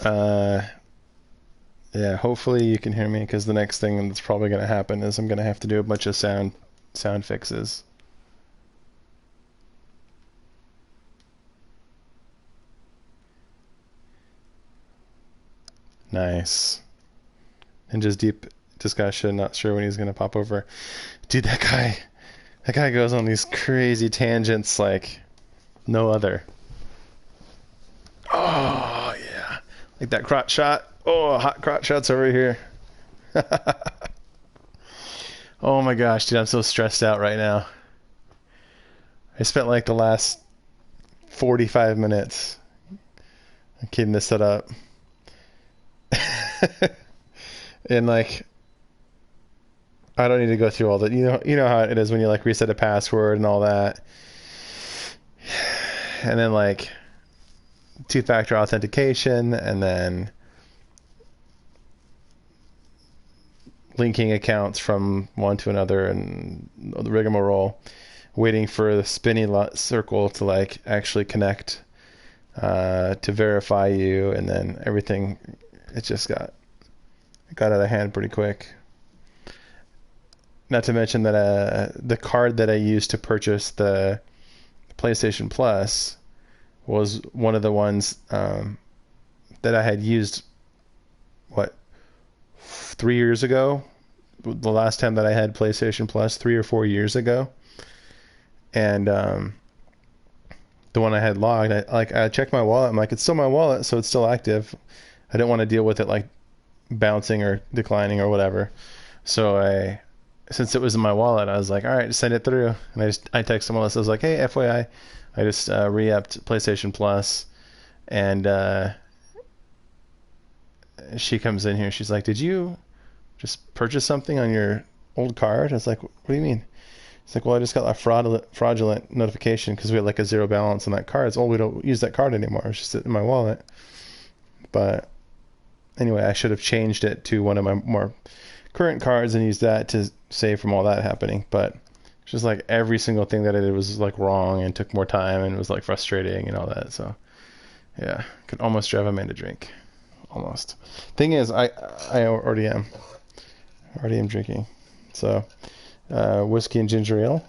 uh, yeah, hopefully you can hear me because the next thing that's probably going to happen is I'm going to have to do a bunch of sound fixes. Nice. And just deep discussion, not sure when he's going to pop over. Dude, that guy goes on these crazy tangents like no other. Oh, yeah. Like that crotch shot. Oh, hot crotch shots over here. Oh my gosh, dude, I'm so stressed out right now. I spent like the last 45 minutes keeping this set up. And like I don't need to go through all that. You know how it is when you like reset a password and all that. And then like two-factor authentication and then linking accounts from one to another and the rigmarole, waiting for the spinny circle to like actually connect to verify you, and then everything. It just got out of hand pretty quick. Not to mention that the card that I used to purchase the PlayStation Plus was one of the ones that I had used, 3 years ago? The last time that I had PlayStation Plus, 3 or 4 years ago. And the one I had logged, I checked my wallet. I'm like, it's still my wallet, so it's still active. I didn't want to deal with it like bouncing or declining or whatever. So since it was in my wallet, I was like, all right, send it through. And I texted Melissa. I was like, hey, FYI, I just re-upped PlayStation Plus, and she comes in here. She's like, did you just purchase something on your old card? I was like, what do you mean? It's like, well, I just got a fraudulent notification because we had like a zero balance on that card. It's, oh, we don't use that card anymore. It's just in my wallet. But anyway, I should have changed it to one of my more current cards and used that to save from all that happening. But it's just like every single thing that I did was like wrong and took more time and was like frustrating and all that. So yeah, could almost drive a man to drink. Almost. Thing is, I already am. Already am drinking. So whiskey and ginger ale,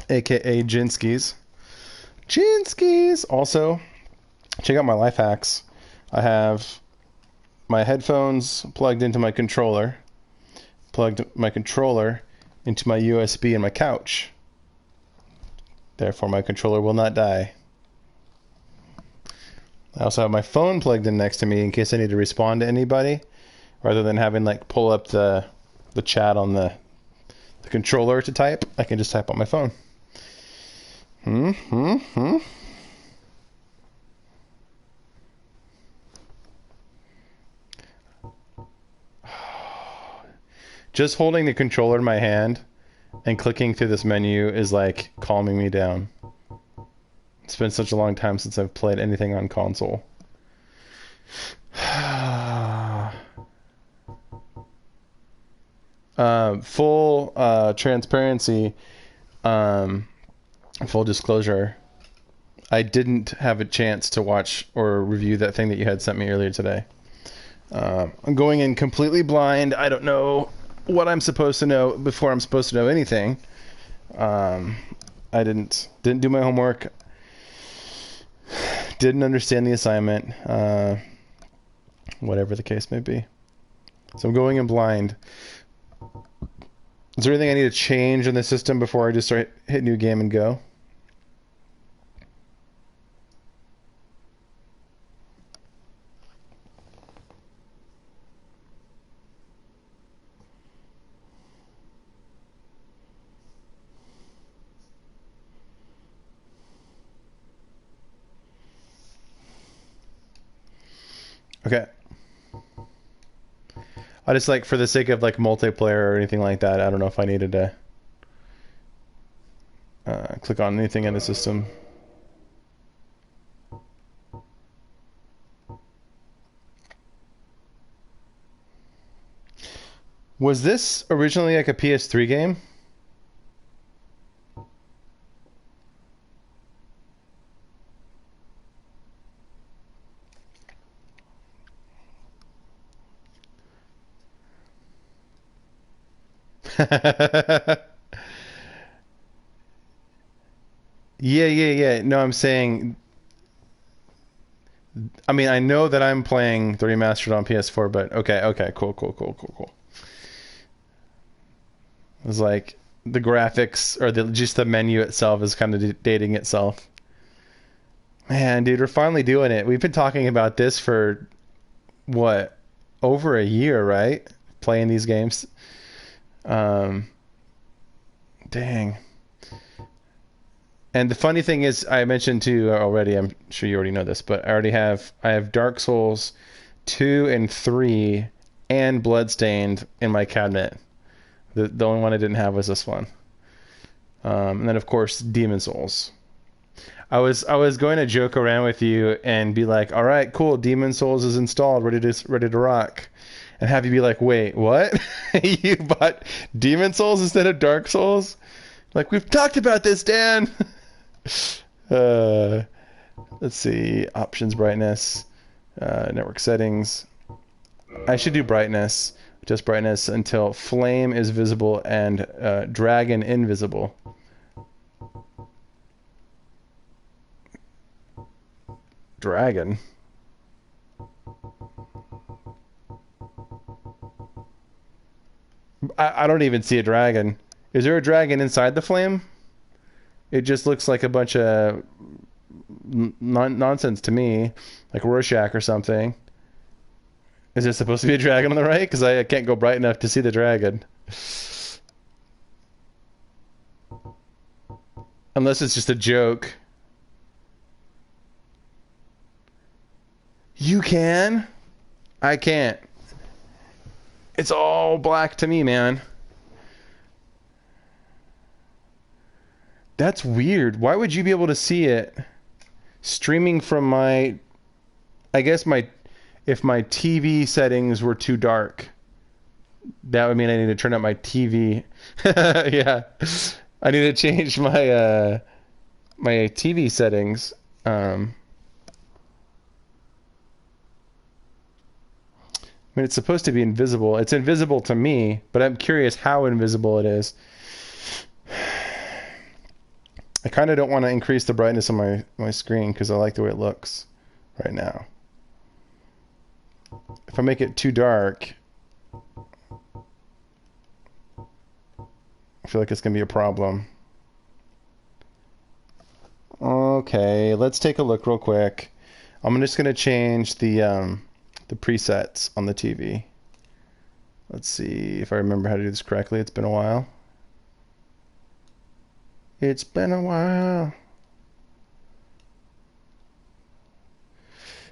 aka Jinskis. Jinskis. Also, check out my life hacks. I have my headphones plugged into my controller, plugged my controller into my USB in my couch. Therefore, my controller will not die. I also have my phone plugged in next to me in case I need to respond to anybody, rather than having like pull up the chat on the controller to type. I can just type on my phone. Just holding the controller in my hand and clicking through this menu is like calming me down. It's been such a long time since I've played anything on console. Full transparency, full disclosure, I didn't have a chance to watch or review that thing that you had sent me earlier today. I'm going in completely blind. I don't know what I'm supposed to know before I'm supposed to know anything. I didn't do my homework. Didn't understand the assignment. Whatever the case may be. So I'm going in blind. Is there anything I need to change in the system before I just hit new game and go? Okay. I just like, for the sake of like multiplayer or anything like that, I don't know if I needed to click on anything in the system. Was this originally like a PS3 game? Yeah. No, I'm saying, I mean, I know that I'm playing the remastered on PS4, but okay, cool. It's like the graphics or just the menu itself is kind of dating itself. Man, dude, we're finally doing it. We've been talking about this for what, over a year, right? Playing these games. Um, Dang. And the funny thing is, I mentioned to you already. I'm sure you already know this, but I have Dark Souls 2 and 3 and Bloodstained in my cabinet. The only one I didn't have was this one. And then of course Demon Souls. I was going to joke around with you and be like, all right, cool, Demon Souls is installed, ready to rock, and have you be like, wait, what? You bought Demon Souls instead of Dark Souls? Like, we've talked about this, Dan. uh, let's see, options, brightness, network settings. I should do brightness, just brightness until flame is visible and dragon invisible. Dragon. I don't even see a dragon. Is there a dragon inside the flame? It just looks like a bunch of nonsense to me, like Rorschach or something. Is there supposed to be a dragon on the right? Because I can't go bright enough to see the dragon. Unless it's just a joke. You can? I can't. It's all black to me, man. That's weird. Why would you be able to see it streaming from my... I guess if my TV settings were too dark, that would mean I need to turn up my TV. Yeah. I need to change my TV settings. I mean, it's supposed to be invisible. It's invisible to me, but I'm curious how invisible it is. I kind of don't want to increase the brightness on my screen because I like the way it looks right now. If I make it too dark, I feel like it's going to be a problem. Okay, let's take a look real quick. I'm just going to change the presets on the TV. Let's see if I remember how to do this correctly. It's been a while. It's been a while.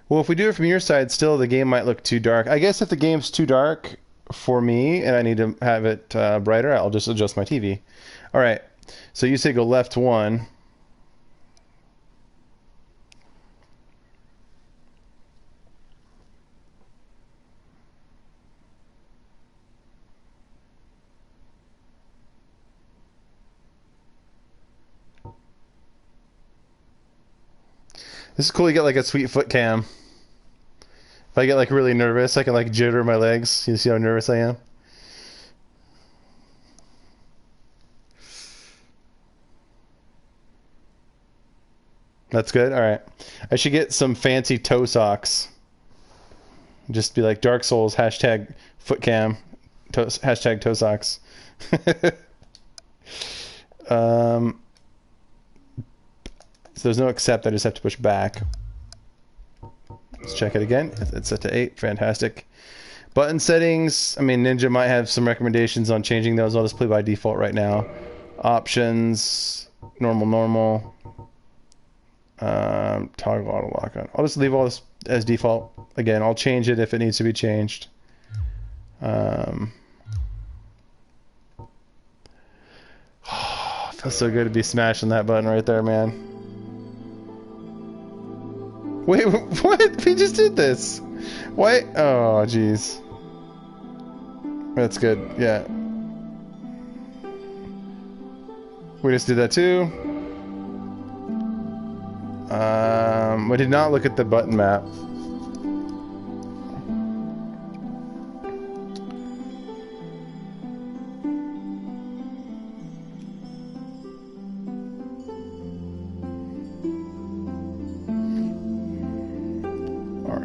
Well, if we do it from your side, still the game might look too dark. I guess if the game's too dark for me and I need to have it brighter, I'll just adjust my TV. All right. So you say go left 1. This is cool. You get like a sweet foot cam. If I get like really nervous, I can like jitter my legs. You see how nervous I am? That's good. All right. I should get some fancy toe socks. Just be like Dark Souls hashtag foot cam, hashtag toe socks. So there's no accept. I just have to push back. Let's check it again. It's set to 8. Fantastic. Button settings. I mean, Ninja might have some recommendations on changing those. I'll just play by default right now. Options. Normal. Toggle auto lock on. I'll just leave all this as default. Again, I'll change it if it needs to be changed. Feels so good to be smashing that button right there, man. Wait, what? We just did this. Why? Oh, jeez. That's good. Yeah. We just did that too. We did not look at the button map.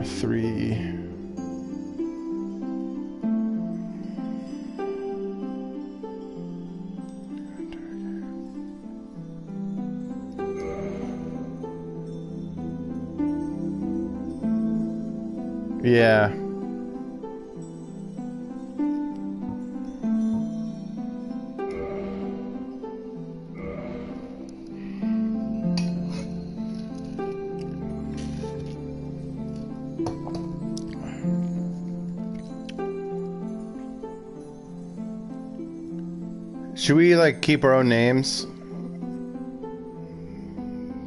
3. Yeah. Should we like keep our own names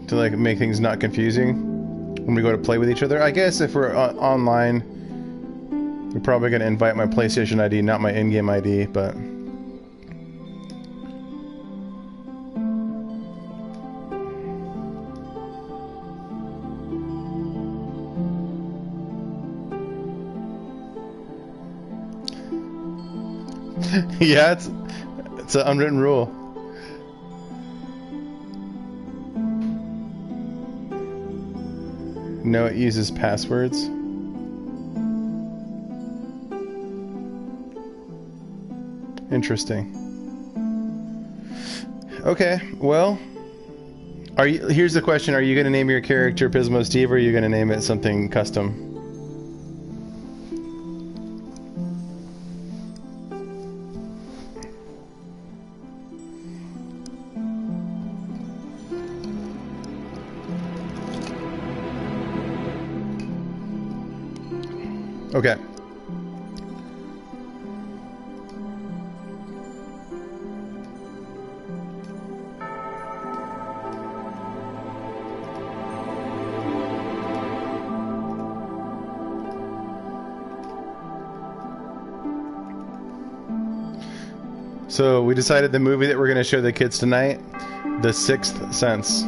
to like make things not confusing when we go to play with each other? I guess if we're online, we're probably going to invite my PlayStation ID, not my in-game ID, but... yeah, it's an unwritten rule. No, it uses passwords. Interesting. Okay, well, here's the question: are you going to name your character Pismo Steve, or are you going to name it something custom? Okay. So we decided the movie that we're going to show the kids tonight, The Sixth Sense.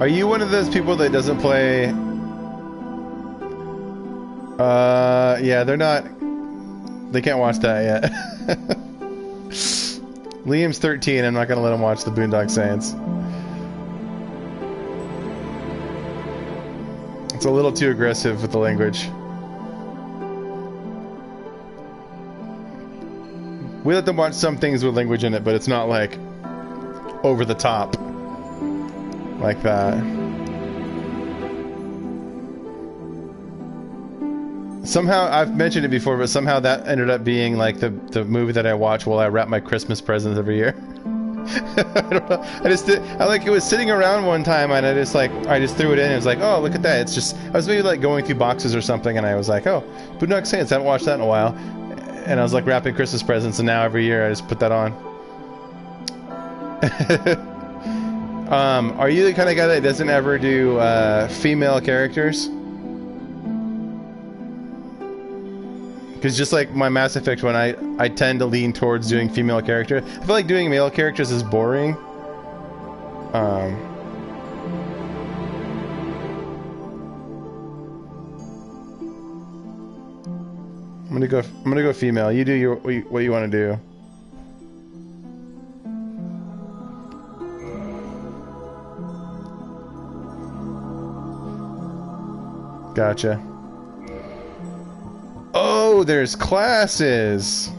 Are you one of those people that doesn't play? Yeah, they're not. They can't watch that yet. Liam's 13. I'm not gonna let him watch the Boondock Saints. It's a little too aggressive with the language. We let them watch some things with language in it, but it's not like over the top like that. Somehow, I've mentioned it before, but somehow that ended up being like the movie that I watch while I wrap my Christmas presents every year. I don't know. I like, it was sitting around one time and I just threw it in and it was like, oh, look at that. It's just, I was maybe like going through boxes or something and I was like, oh, Boondock Saints, I haven't watched that in a while. And I was like wrapping Christmas presents and now every year I just put that on. Are you the kind of guy that doesn't ever do female characters? Because just like my Mass Effect one, I tend to lean towards doing female characters. I feel like doing male characters is boring. I'm gonna go female. You do what you want to do. Gotcha. Oh, there's classes.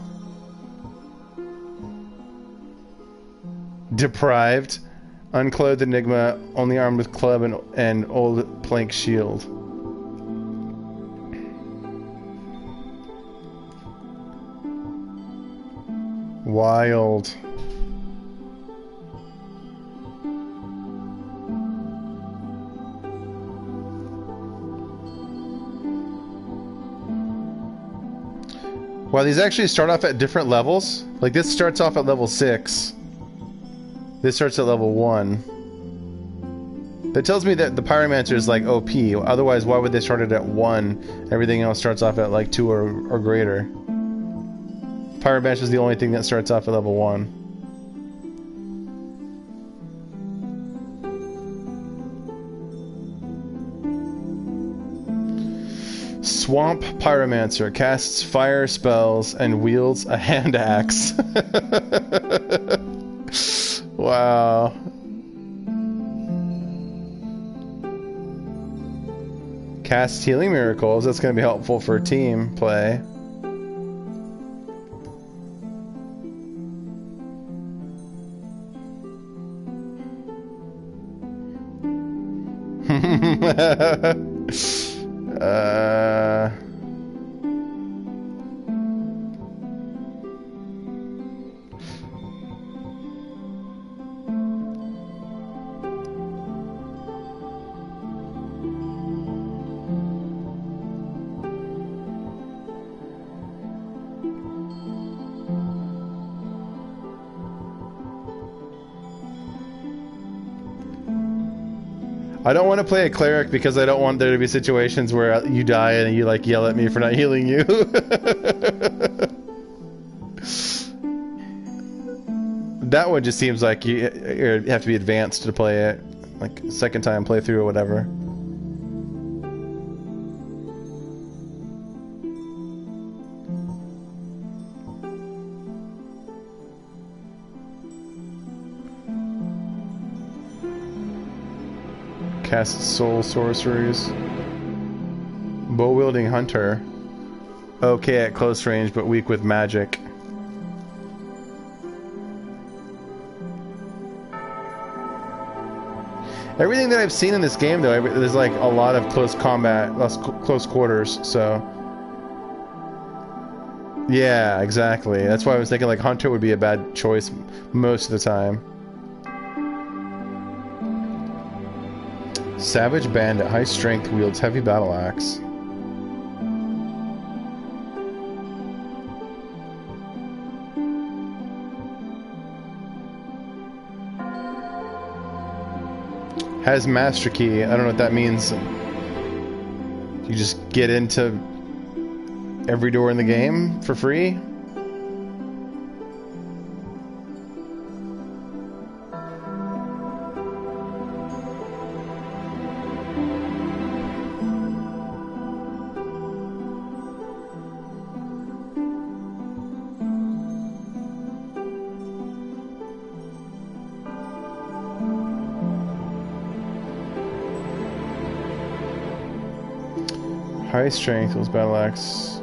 Deprived, unclothed Enigma, only armed with club and old plank shield. Wild. Wow, these actually start off at different levels. Like this starts off at level 6. This starts at level 1. That tells me that the Pyromancer is like OP. Otherwise, why would they start it at 1? Everything else starts off at like 2 or greater. Pyromancer is the only thing that starts off at level 1. Swamp Pyromancer casts fire spells and wields a hand axe. Wow. Casts healing miracles. That's going to be helpful for team play. I don't want to play a cleric because I don't want there to be situations where you die and you like yell at me for not healing you. That one just seems like you have to be advanced to play it, like second time playthrough or whatever. Cast soul sorceries. Bow-wielding hunter. Okay at close range, but weak with magic. Everything that I've seen in this game, though, there's like a lot of close combat, close quarters, so... Yeah, exactly. That's why I was thinking like hunter would be a bad choice most of the time. Savage Bandit, high strength, wields heavy battle axe. Has Master Key. I don't know what that means. You just get into every door in the game for free? High strength was battle axe.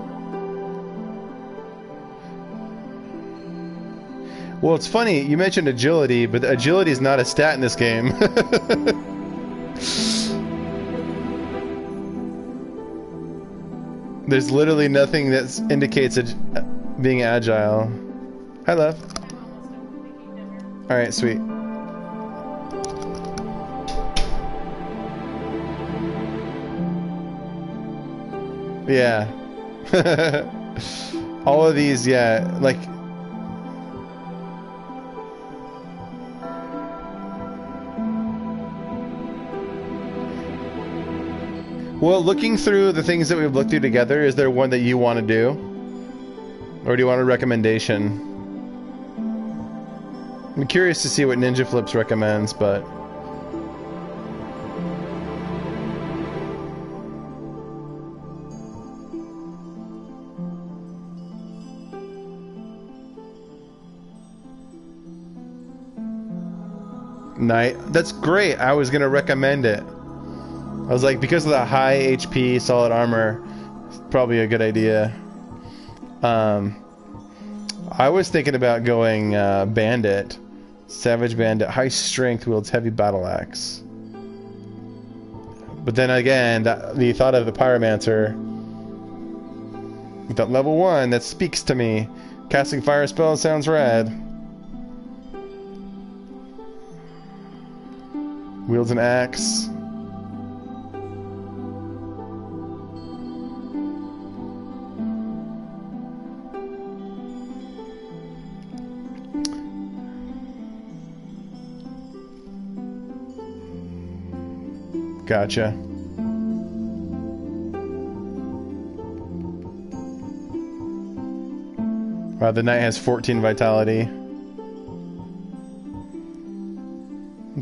Well, it's funny, you mentioned agility, but agility is not a stat in this game. There's literally nothing that indicates being agile. Hi, love. Alright, sweet. Yeah. All of these, yeah, like... Well, looking through the things that we've looked through together, is there one that you want to do? Or do you want a recommendation? I'm curious to see what Ninja Flips recommends, but... Night. That's great. I was gonna recommend it. I was like, because of the high HP solid armor, it's probably a good idea. I was thinking about going Bandit. Savage Bandit. High strength, wields heavy battle axe. But then again, the thought of the Pyromancer. With that level 1, that speaks to me. Casting fire spells sounds rad. Wields an axe. Gotcha. Wow, the knight has 14 vitality.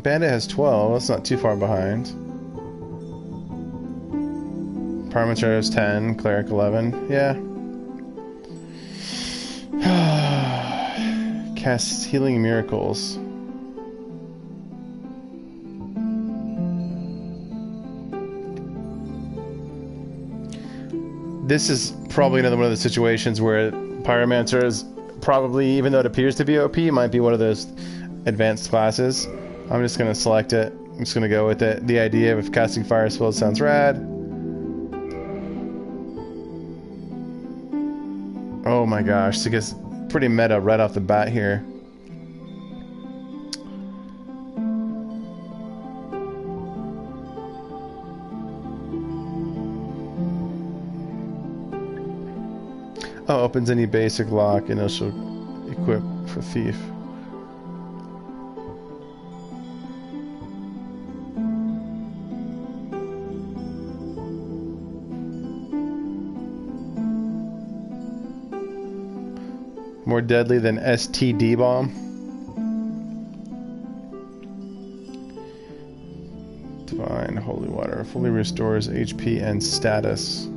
Bandit has 12. That's not too far behind. Parliamentary has 10. Cleric 11. Yeah. Cast Healing Miracles. This is probably another one of the situations where Pyromancer is probably, even though it appears to be OP, might be one of those advanced classes. I'm just going to select it. I'm just going to go with it. The idea of casting fire spells sounds rad. Oh my gosh, so it gets pretty meta right off the bat here. Oh, opens any basic lock and it'll equip for thief. More deadly than STD bomb. Divine Holy Water fully restores HP and status.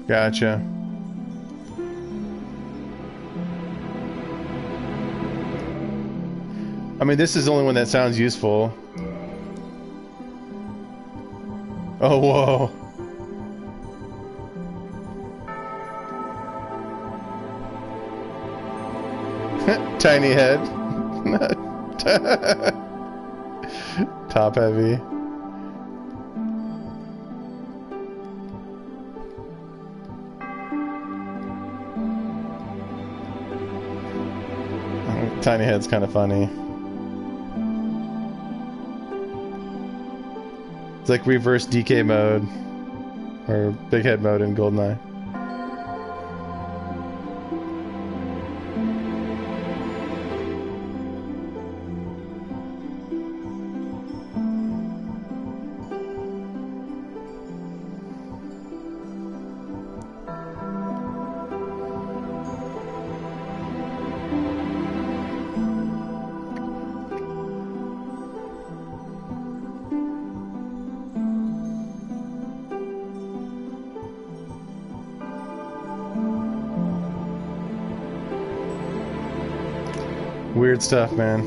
Gotcha. I mean, this is the only one that sounds useful. Oh, whoa. Tiny head. Top heavy. Tiny head's kind of funny. It's like reverse DK mode or big head mode in GoldenEye. Weird stuff, man.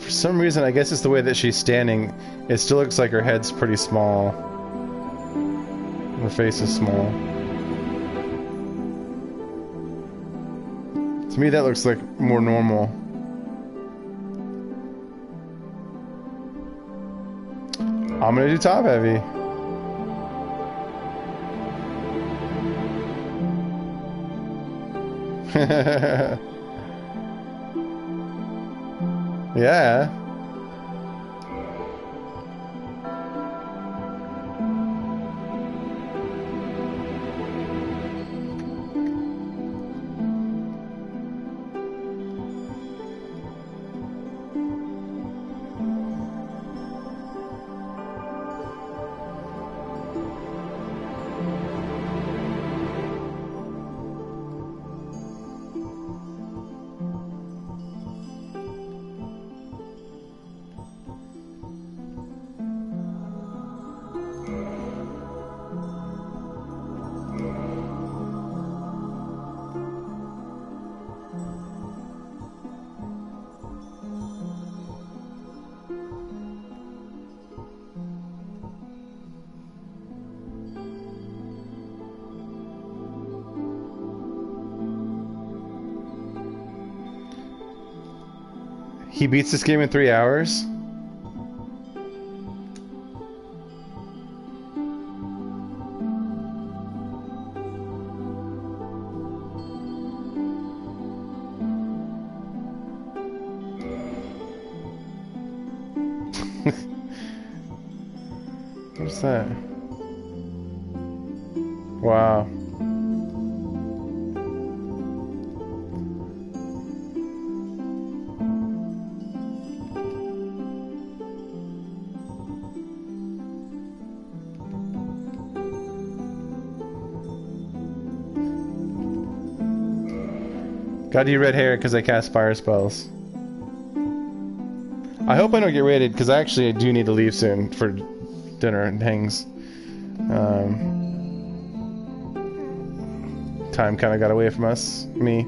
For some reason, I guess it's the way that she's standing. It still looks like her head's pretty small. Her face is small. To me, that looks like more normal. I'm gonna do top heavy. Yeah. He beats this game in 3 hours? What's that? Wow. Got you red hair because I cast fire spells. I hope I don't get raided because I do need to leave soon for dinner and hangs. Time kind of got away from us, me.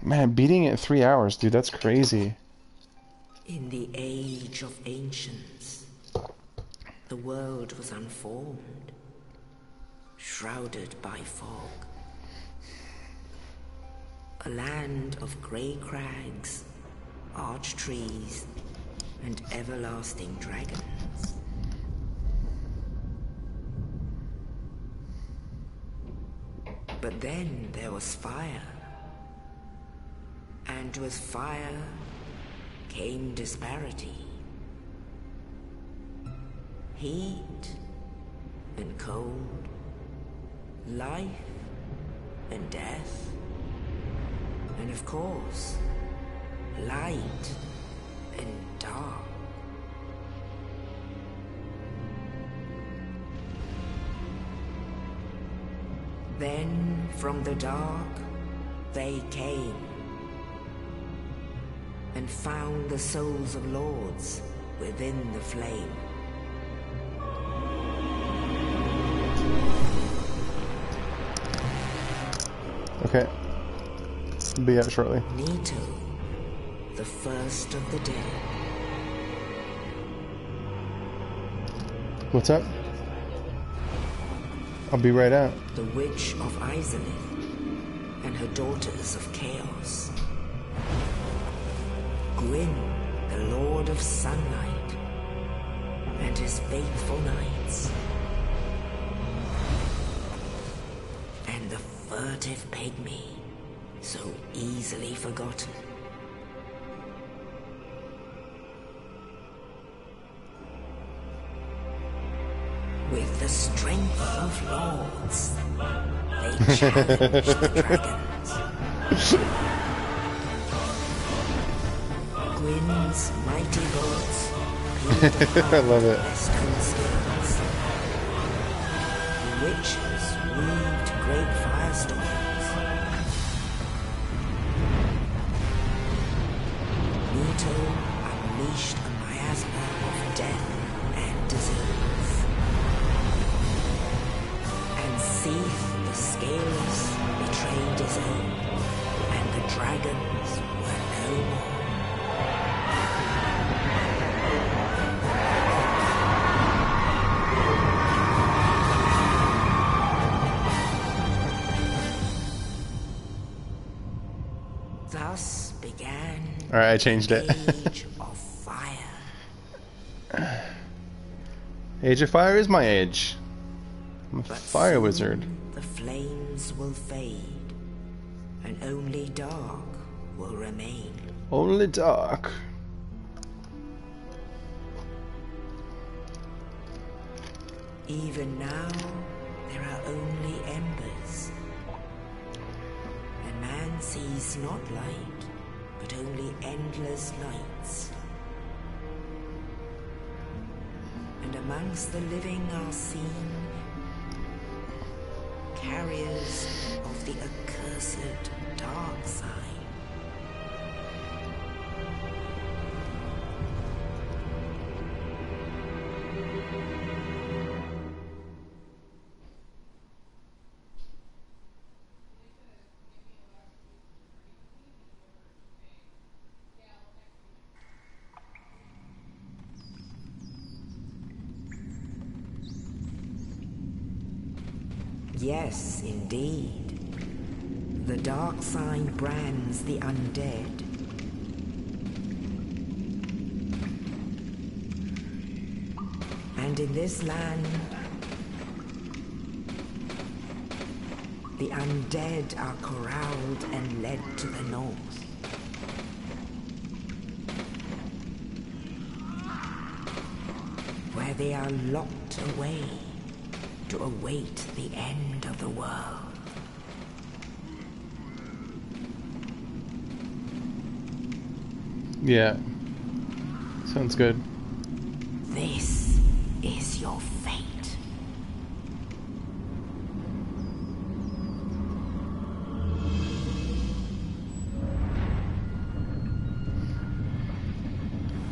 Man, beating it in 3 hours, dude, that's crazy. In the age of ancients, the world was unformed, shrouded by fog. A land of grey crags, arch trees, and everlasting dragons. But then there was fire. And with fire came disparity. Heat and cold, life and death, and of course, light and dark. Then from the dark they came and found the souls of lords within the flame. Okay. Be out shortly. Nito, the first of the dead. What's up? I'll be right out. The Witch of Izalith and her daughters of chaos. Gwyn, the Lord of Sunlight, and his faithful knights. And the furtive pygmy, so easily forgotten. With the strength of lords, they challenged the dragons. Gwyn's mighty bullets I love it. stone skills. The witches weaved great firestorms. Nito unleashed a miasma of death and disease. And Seath, the Scaleless, betrayed his own, and the dragons were no more. Thus began Alright, I changed it. Age of Fire. Age of Fire is my age. I'm a But fire soon wizard. The flames will fade, and only dark will remain. Only dark. Even now, there are only embers. And man sees not light, but only endless nights. And amongst the living are seen carriers of the accursed dark side. Yes, indeed. The dark sign brands the undead. And in this land, the undead are corralled and led to the north. where they are locked away to await the end of the world. Yeah. Sounds good. This is your fate.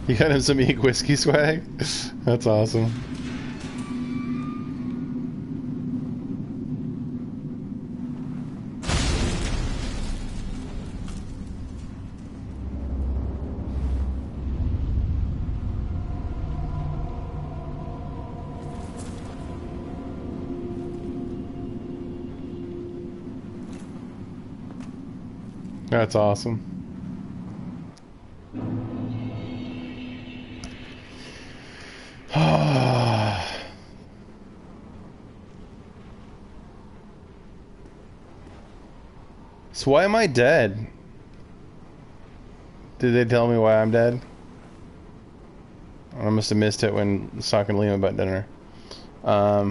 You got him some Eek whiskey swag? That's awesome. That's awesome. So why am I dead? Did they tell me why I'm dead? I must have missed it when I was talking to Liam about dinner. I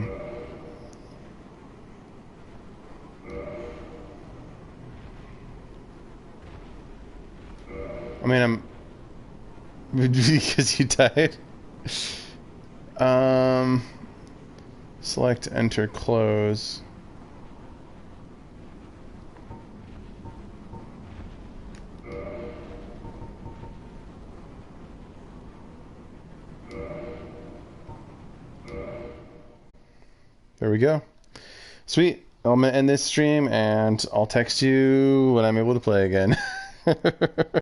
mean, I'm... because you died? Select, enter, close. There we go. Sweet. I'm gonna end this stream and I'll text you when I'm able to play again.